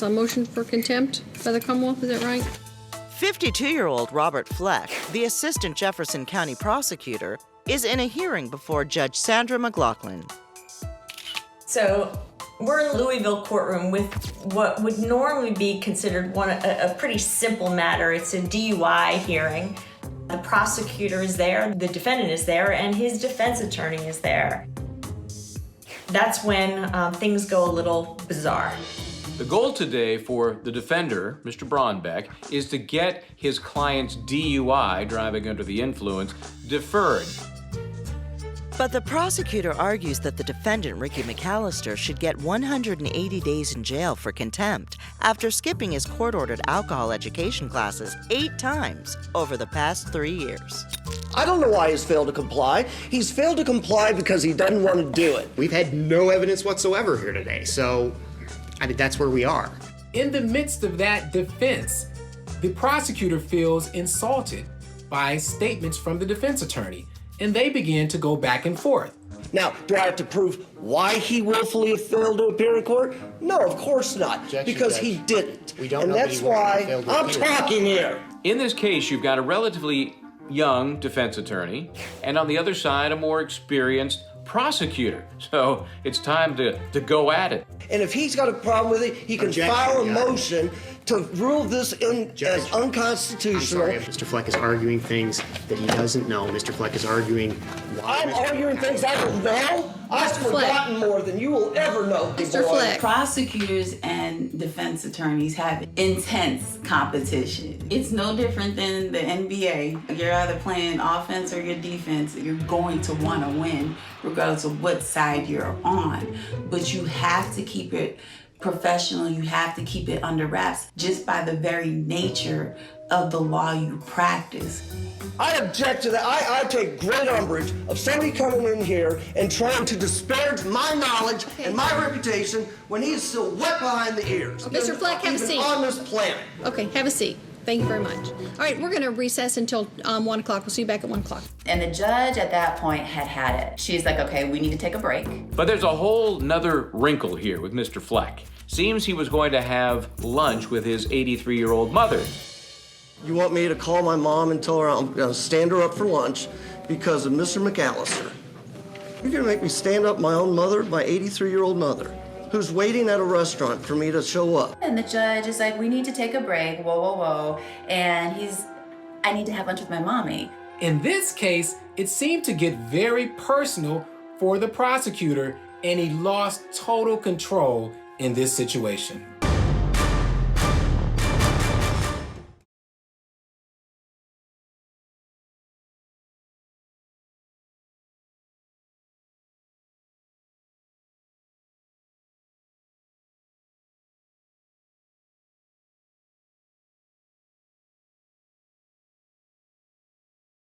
a motion for contempt by the Commonwealth, is that right? 52-year-old Robert Fleck, the Assistant Jefferson County Prosecutor, is in a hearing before Judge Sandra McLaughlin. So we're in the Louisville courtroom with what would normally be considered a pretty simple matter. It's a DUI hearing. The prosecutor is there, the defendant is there, and his defense attorney is there. That's when things go a little bizarre. The goal today for the defender, Mr. Braunbeck, is to get his client's DUI, driving under the influence, deferred. But the prosecutor argues that the defendant, Ricky McAllister, should get 180 days in jail for contempt after skipping his court-ordered alcohol education classes 8 times over the past 3 years. I don't know why he's failed to comply. He's failed to comply because he doesn't want to do it. We've had no evidence whatsoever here today, so I mean, that's where we are. In the midst of that defense, the prosecutor feels insulted by statements from the defense attorney, and they begin to go back and forth. Now, do I have to prove why he willfully failed to appear in court? No, of course not, because he didn't. We don't and know that that's he willfully why failed to I'm appear. talking here. In this case, you've got a relatively young defense attorney, and on the other side, a more experienced prosecutor. So it's time to go at it. And if he's got a problem with it, he can Objection, file a Your Honor. motion to rule this in Judge, as unconstitutional. I'm sorry, Mr. Fleck is arguing things that he doesn't know. Mr. Fleck is arguing why I'm arguing things I don't know. I've Mr. Fleck. forgotten more than you will ever know. Mr. boy. Fleck. Prosecutors and defense attorneys have intense competition. It's no different than the NBA. You're either playing offense or you're defense. You're going to want to win regardless of what side you're on. But you have to keep it professional. You have to keep it under wraps just by the very nature of the law you practice. I object to that. I take great umbrage of somebody coming in here and trying to disparage my knowledge and my reputation when he is still wet behind the ears. Mr. Fleck, have a Even seat. on this planet. Okay, have a seat. Thank you very much. All right, we're going to recess until 1 o'clock. We'll see you back at 1 o'clock. And the judge at that point had it. She's like, okay, we need to take a break. But there's a whole nother wrinkle here with Mr. Fleck. Seems he was going to have lunch with his 83-year-old mother. You want me to call my mom and tell her I'm going to stand her up for lunch because of Mr. McAllister? You're going to make me stand up my own mother, my 83-year-old mother, who's waiting at a restaurant for me to show up. And the judge is like, we need to take a break, whoa, whoa, whoa. And I need to have lunch with my mommy. In this case, it seemed to get very personal for the prosecutor, and he lost total control in this situation.